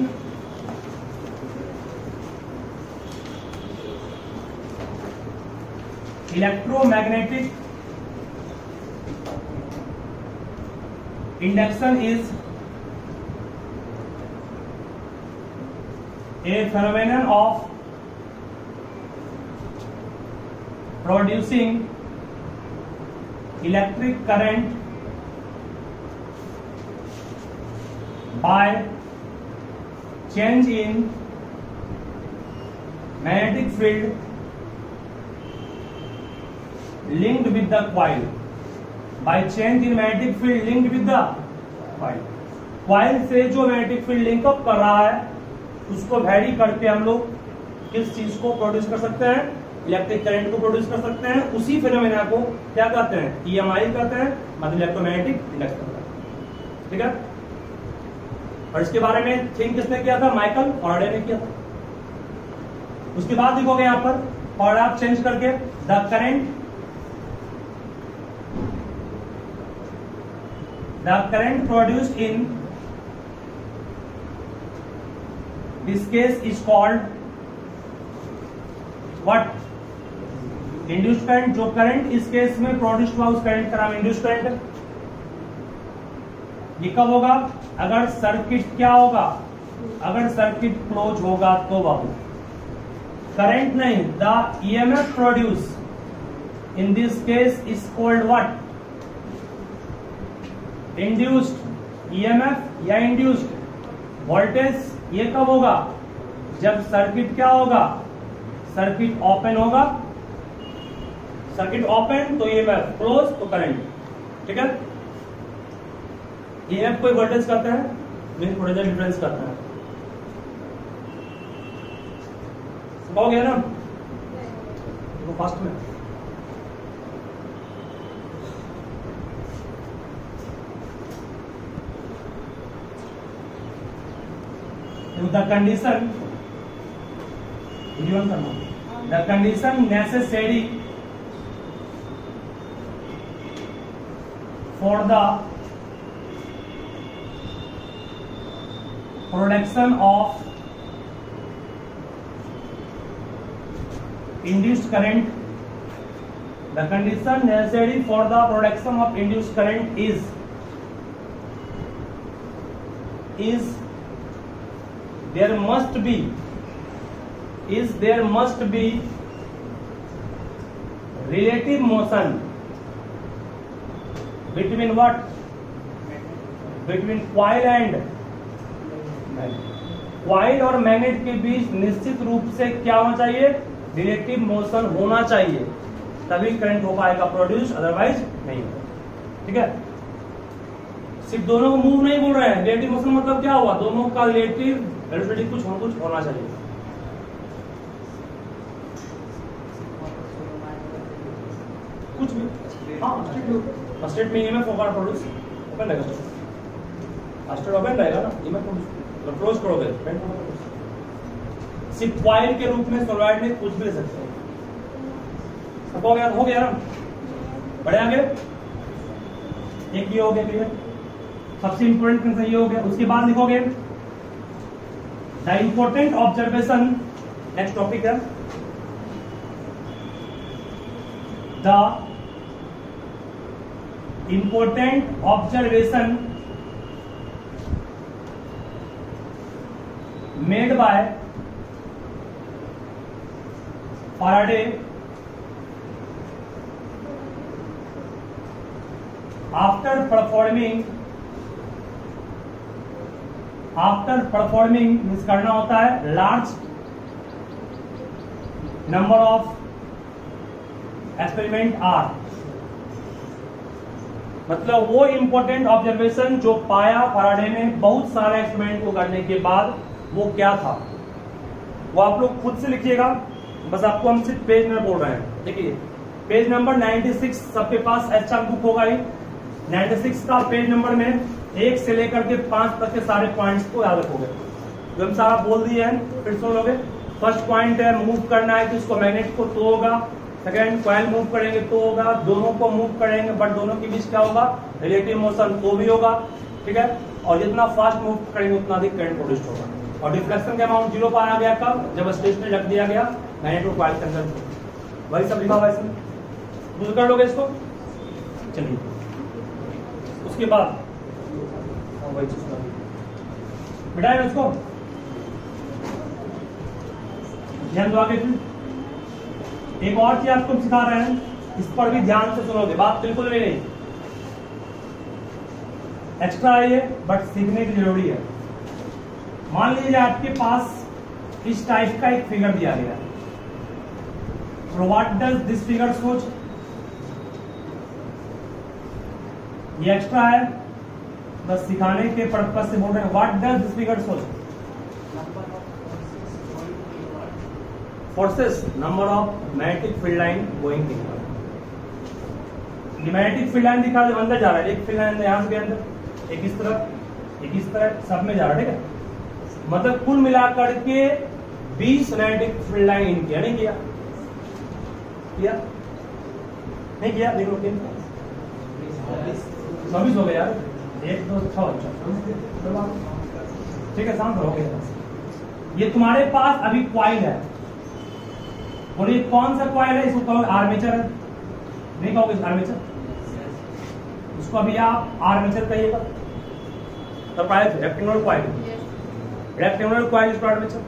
electromagnetic induction is a phenomenon of producing electric current by change in magnetic field linked with the coil. By change in magnetic field linked with the coil. coil से जो magnetic field link up कर रहा है उसको vary करके हम लोग किस चीज को प्रोड्यूस कर सकते हैं, इलेक्ट्रिक करंट को प्रोड्यूस कर सकते हैं। उसी फिनोमेना को क्या कहते हैं, ईएमआई कहते हैं, मतलब इलेक्ट्रोमैग्नेटिक इंडक्शन। ठीक है, और इसके बारे में थिंक किसने किया था, माइकल फैराडे ने किया था। उसके बाद लिखोगे यहां पर और आप चेंज करके the current produced in this case is called what, induced current। जो करंट इस केस में प्रोड्यूस हुआ उस करंट का नाम इंड्यूस्ड करंट। ये कब होगा, अगर सर्किट क्या होगा, अगर सर्किट क्लोज होगा तो बाबू, करंट नहीं, the EMF produce in this case is called what, induced EMF या इंड्यूस्ड वोल्टेज। ये कब होगा, जब सर्किट क्या होगा, सर्किट ओपन होगा, सर्किट ओपन तो ईएमएफ, क्लोज तो करंट। ठीक है, ईएमएफ कोई वोल्टेज करता है, में थोड़ा सा डिफरेंस करता है। हो गया ना, देखो फास्ट में the condition necessary for the production of induced current, the condition necessary for the production of induced current is there must be relative motion between what, between coil and coil और magnet के बीच निश्चित रूप से क्या होना चाहिए, relative motion होना चाहिए, तभी करंट हो पाएगा प्रोड्यूस, अदरवाइज नहीं। ठीक है, सिर्फ दोनों को मूव नहीं बोल रहे हैं, रिलेटिव मोशन मतलब क्या हुआ, दोनों का रिलेटिव वेलोसिटी कुछ होना चाहिए। कुछ भी, हाँ स्टेट में ईएमएफ होगा प्रोड्यूस, ओपन रहेगा, स्टेट ओपन रहेगा ना, ईएमएफ प्रोड्यूस, क्लोज करोगे सिर्फ कॉइल के रूप में सोलनॉइड में कुछ भी ले सकते हैं। हो गया ना, बड़े आगे एक ये हो गया क्लियर, सबसे इंपोर्टेंट कंसेप्ट ये हो गया। उसके बाद लिखोगे the important observation, next topic है the important observation made by Faraday after performing means करना होता है large number of experiment are, मतलब वो इंपॉर्टेंट ऑब्जर्वेशन जो पाया फैराडे ने बहुत सारे एक्सपेरिमेंट को करने के बाद, वो क्या था वो आप लोग खुद से लिखिएगा, बस आपको हम सिर्फ पेज नंबर बोल रहे हैं। देखिए पेज नंबर 96 सबके पास अच्छा बुक होगा ही, 96 का पेज नंबर में 1 से लेकर के 5 तक के सारे पॉइंट्स को याद रखोगे। जो हम सारा बोल दिए हैं, फिर सुन लोगे। फर्स्ट पॉइंट है मूव करना है तो इसको मैग्नेट को तो होगा, सेकंड कॉइल मूव करेंगे तो होगा, दोनों को मूव करेंगे बट दोनों के बीच क्या होगा, रिलेटिव मोशन तो भी होगा, ठीक है। और जितना फास्ट मूव करेंगे उतना अधिक करंट प्रोड्यूस होगा। और डिफ्लेक्शन का अमाउंट 0 पर आ गया कब, जब स्टेशनरी रख दिया गया मैग्नेट को कॉइल के अंदर। वही सब लिखा हुआ है इसमें, दूर कर लोगे इसको। चलिए उसके बाद वही चीज बिठाए इसको ध्यान दो। आगे फिर एक और चीज आपको सिखा रहे हैं, इस पर भी ध्यान से सुनोगे, बात बिल्कुल भी नहीं एक्स्ट्रा है ये, बट सीखने की जरूरी है। मान लीजिए आपके पास इस टाइप का एक फिगर दिया गया है, व्हाट डज दिस फिगर सोच, ये एक्स्ट्रा है, बस सिखाने के पर्पज से बोल रहे हैं। व्हाट डज दिस फिगर सोच, forces number of magnetic field line going inward. Magnetic field line दिखा जो अंदर जा रहा है, एक फील्ड लाइन यहां से अंदर, एक इस तरफ, एक इस तरफ, सब में जा रहा है, ठीक है। मतलब कुल मिलाकर के 20 मैग्नेटिक फील्ड लाइन इन किया, नहीं किया, किया नहीं किया, देखो 24 हो गया यार, 1 2 6 ठीक है, शांत हो गया। ये तुम्हारे पास अभी क्वाइल है, बोलिए कौन सा क्वाइल है, इसको कहोगे आर्मेचर है, नहीं कहोगे आर्मेचर, इसको अभी आप आर्मेचर कहिएगा, रेक्टेंगुलर क्वाइल, रेक्टेंगुलर क्वाइल इसको आर्मेचर।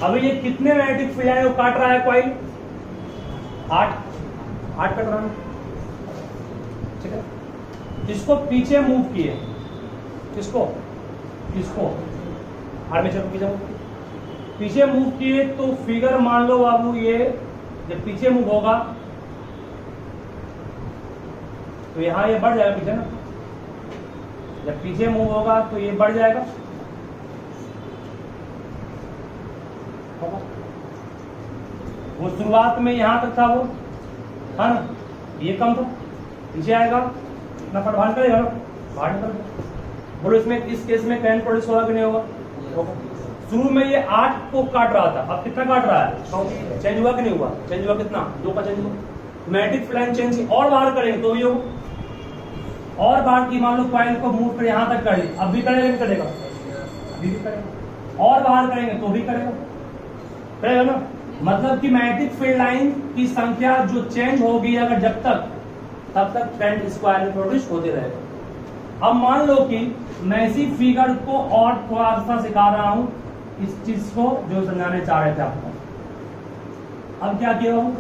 अभी ये कितने मैग्नेटिक फील्ड लाइन को काट रहा है क्वाइल, 8 कट रहा है, ठीक है। इसको पीछे मूव किए, किसको, इसको आर्मेचर को पीछे मूव किए, तो फिगर मान लो बाबू ये जब पीछे मूव होगा तो यहां ये बढ़ जाएगा पीछे ना, जब पीछे मूव होगा तो ये बढ़ जाएगा, वो शुरुआत में यहां तक था, वो है ना, ये कम था, पीछे आएगा इतना फट बाहर करेगा ना, बाहर निकल। बोलो इसमें इस केस में करंट प्रोड्यूस होगा कि नहीं होगा, शुरू में ये 8 को काट रहा था, अब कितना काट रहा है, चेंज हुआ कि नहीं हुआ, चेंज हुआ कितना, 2 का चेंज हुआ। मैग्नेटिक फील्ड लाइन चेंज और बाहर करेंगे तो भी होगा, और बाहर की मान लो कॉइल को मूव कर यहां तक कर ली, अब भी करेगा नहीं करेगा, अभी भी करेगा, और बाहर करेंगे तो भी करेगा, करेगा ना। मतलब कि मैग्नेटिक फील्ड लाइन की संख्या जो चेंज होगी अगर जब तक, तब तक करंट स्क्वायर में प्रोड्यूस होते रहेगा। अब मान लो कि मैं इसी फिगर को और थोड़ा सा सिखा रहा हूं, इस चीज को जो समझाने चाह रहे थे आपको। अब क्या किया हूं,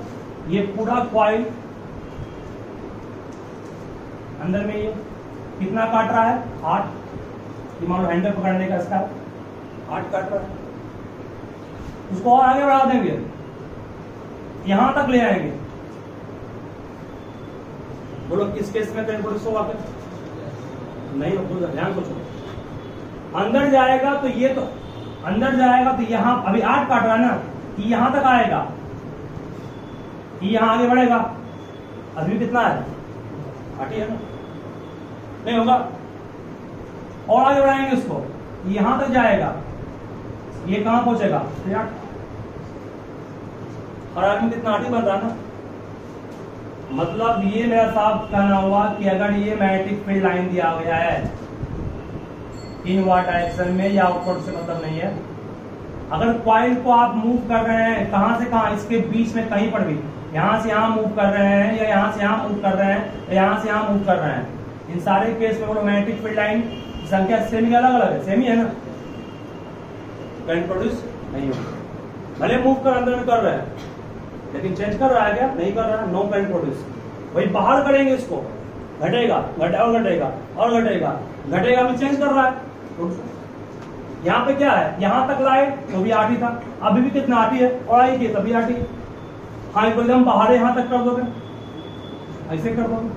ये पूरा कॉइल अंदर में ये कितना काट रहा है, 8, मान लो हैंडल पकड़ने का इसका 8 काट रहा है, उसको और आगे बढ़ा देंगे, यहां तक ले आएंगे। बोलो किस केस में करंट प्रोड्यूस होगा, नहीं हो, ध्यान सोचो। अंदर जाएगा तो ये, तो अंदर जाएगा तो यहां अभी 8 काट रहा है ना, ये यहां तक आएगा, ये यहां आगे बढ़ेगा, अभी कितना है, 8 ही है ना, नहीं होगा, और आगे बढ़ाएंगे उसको, यहां तक जाएगा, ये कहां पहुंचेगा, 8, और आगे कितना 8 ही बन रहा ना। मतलब ये मेरा साफ कहना हुआ कि अगर ये मैग्नेटिक फील्ड लाइन दिया गया है इनवर्ड डायरेक्शन में, या आउटवर्ड से मतलब नहीं है, अगर कॉइल को आप मूव कर रहे हैं कहां से कहां, इसके बीच में कहीं पर भी, यहां से यहां मूव कर रहे हैं, या यहां से यहां मूव कर रहे हैं, या यहां से यहां मूव कर रहे हैं, इन सारे केस में मैग्नेटिक फील्ड लाइन की संख्या सेम ही अलग अलग है, सेम ही है ना, करंट प्रोड्यूस नहीं होगा। भले मूव कर अंदर में कर रहे हैं लेकिन चेंज कर रहा है क्या, नहीं कर रहा है, नो करंट प्रोड्यूस। वही बाहर करेंगे इसको, घटेगा, और घटेगा, और घटेगा, घटेगा में चेंज कर रहा है। यहाँ पे क्या है, यहां तक लाए तो भी 8 ही था, अभी भी कितना 8 ही है, और आई की तभी 8 ही। हाँ एकदम बाहर यहां तक कर दोगे, ऐसे कर दोगे,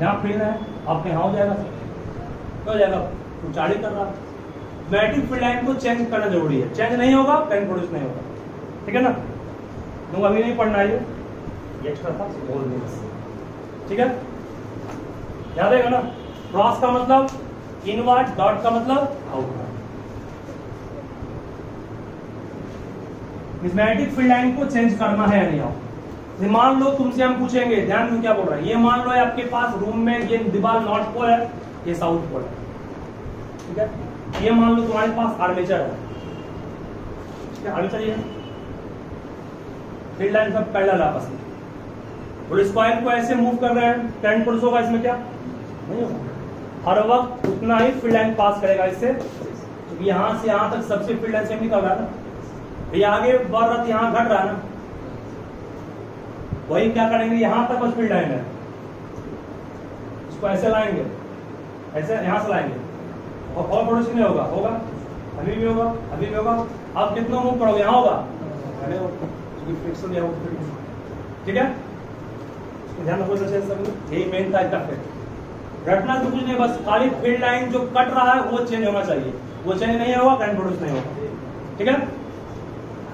यहाँ फील्ड है आपके यहाँ हो जाएगा, हो जाएगा, तो 4 ही कर रहा है। मैग्नेटिक फील्ड लाइन को चेंज करना जरूरी है, चेंज नहीं होगा करंट प्रोड्यूस नहीं होगा, ठीक है ना। तुम अभी नहीं पढ़ना है, ये एक्स्ट्रा था बोल देंगे, ठीक है, याद रहेगा ना। क्रॉस का मतलब इनवर्ड, डॉट का मतलब आउटवर्ड। इस मैग्नेटिक फील्ड लाइन को चेंज करना है या नहीं। आओ मान लो तुमसे हम पूछेंगे, ध्यान में क्या बोल रहा है, ये मान लो है आपके पास रूम में ये दीवार नॉर्थ पोल है, ये साउथ पोल है, ठीक है। ये मान लो तुम्हारे पास आर्मेचर है, आर्मेचर ये फील्ड लाइन सब पैरेलल आपस में, और इस कॉइल को ऐसे मूव कर रहे हैं, करंट प्रोड्यूस होगा इसमें, क्या नहीं होगा, हर वक्त उतना ही फील्ड लाइन पास करेगा इससे, क्योंकि यहां से यहां तक सबसे फील्ड लाइन से निकल रहा है ना, ये आगे बढ़ रहा है, यहां घट रहा है ना, वही क्या करेंगे, यहां तक बस फील्ड लाइन है, इसको ऐसे लाएंगे, ऐसे यहां से लाएंगे, और प्रोड्यूस नहीं होगा, होगा अभी भी होगा, अभी भी होगा। अब कितना मूव करोगे, यहां होगा, ठीक है, ध्यान रखो, यही मेन था इसका फिट। रटना तो कुछ नहीं, बस खाली फील्ड लाइन जो कट रहा है वो चेंज होना चाहिए, वो चेंज नहीं होगा करंट प्रोड्यूस नहीं होगा, ठीक है।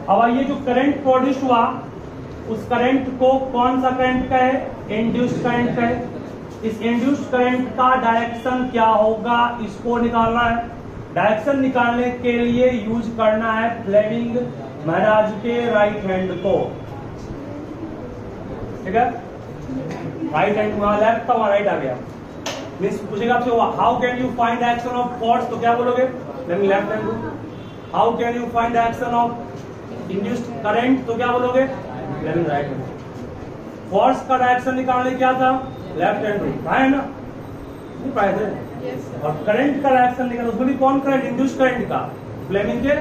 अब ये जो करंट प्रोड्यूस हुआ उस करंट को कौन सा करंट का है, इंड्यूस्ड करंट का है। इस इंड्यूस्ड करंट का डायरेक्शन क्या होगा, इसको निकालना है। डायरेक्शन निकालने के लिए यूज करना है फ्लेमिंग महाराज के राइट हैंड को, ठीक है। राइट हैंड वहां लेफ्ट था, वहां राइट आ गया। मीन्स पूछेगा आपसे how can you find action of force, तो क्या बोलोगे, left hand. How can you find action of induced current, तो क्या बोलोगे, राइट हैंड। फोर्स का डायरेक्शन निकालने क्या था, लेफ्ट हैंड रूल, है ना, नहीं पाए थे। और करंट का डायरेक्शन निकालना, उसमें भी कौन करंट, इंड्यूस्ड करंट का, फ्लेमिंग के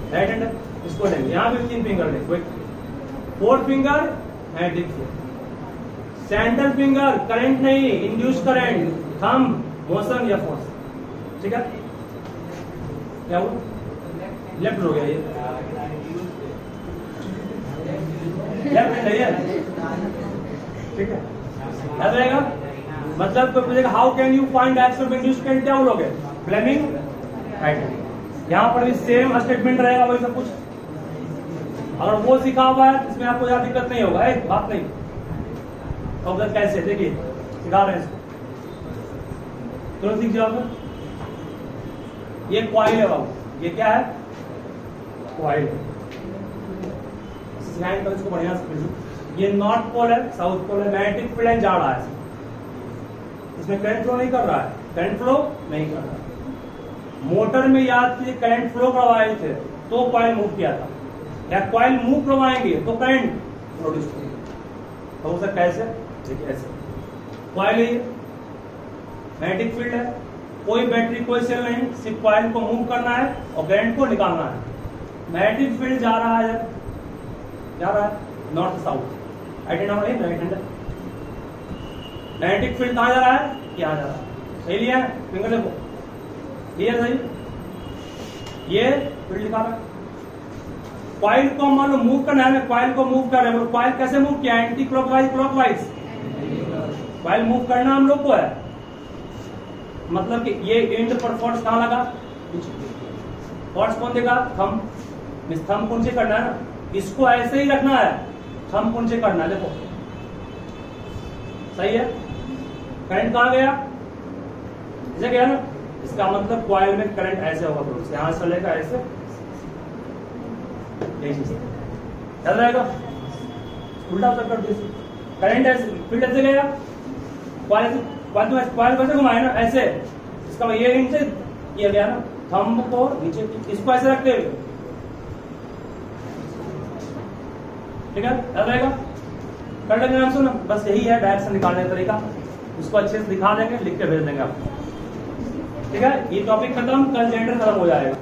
राइट हैंड। इसको लेंगे, यहाँ भी 3 फिंगर देखो, 4 finger magnetic field, sandal finger current नहीं, इंड्यूस्ड करंट, थंब मोशन या फोर्स, ठीक है। क्या हुआ, लेफ्ट हो गया, ये लेफ्ट हैंड है, ठीक है, याद रहेगा। मतलब कोई पूछेगा how can you find action of induced current, क्या बोलोगे, फ्लेमिंग राइट हैंड। यहाँ पर भी सेम स्टेटमेंट रहेगा, वही सब कुछ। अगर वो सिखा हुआ है इसमें आपको ज्यादा दिक्कत नहीं होगा, एक बात नहीं। तो उधर कैसे, देखिए सिखा रहे हैं इसको, तुरंत सीख जाओगे। ये कॉइल है बाबू, ये क्या है, कॉइल है, इसको बढ़िया से। ये नॉर्थ पोल है, साउथ पोल है, मैग्नेटिक फील्ड लाइन जा रहा है, इसमें करंट फ्लो नहीं कर रहा है, करंट फ्लो नहीं कर रहा है। मोटर में याद कीजिए करंट फ्लो करवाए थे तो कॉइल मूव किया था, या कॉइल मूव करवाएंगे तो करंट प्रोड्यूस करेंगे। तो सर कैसे, देखिए ऐसे कॉइल है, मैग्नेटिक फील्ड है, कोई बैटरी कोई सेल नहीं, सिर्फ कॉइल को मूव करना है और करंट को निकालना है। मैग्नेटिक फील्ड जा रहा है, north south, right hand right hand. Magnetic field कहां जा रहा है, यहाँ जा रहा है, सही लिया है, फिंगर देखो, क्लियर सही। ये फील्ड दिखा रहा है, कॉइल को मान लो मूव करना है, कॉइल को मूव कर रहे हैं, कॉइल कैसे मूव किया, anti clockwise clockwise, coil move करना हम लोग को है। मतलब कि ये एंड पर फोर्स कहां लगा, फोर्स कौन देगा, थंब, थंब कौन से करना है ना, इसको ऐसे ही रखना है, थंब कौन से करना है, देखो सही है। करंट कहां गया, इसे गया ना, इसका मतलब कॉइल में करंट ऐसे होगा, तो यहां से चलेगा ऐसे, याद रहेगा, उल्टा कर दो, करंट ऐसे फील्ड ऐसे गया, कॉइल कैसे घुमाए ना, ऐसे, इसका ये नीचे ये गया ना, थंब को नीचे, इसको ऐसे रखते हुए, ठीक है, याद रहेगा, कर लेंगे नाम सुनो, बस यही है डायरेक्शन निकालने का तरीका, उसको अच्छे से दिखा देंगे, लिख के भेज देंगे आपको, ठीक है। ये टॉपिक खत्म, कल जेंडर खत्म हो जाएगा।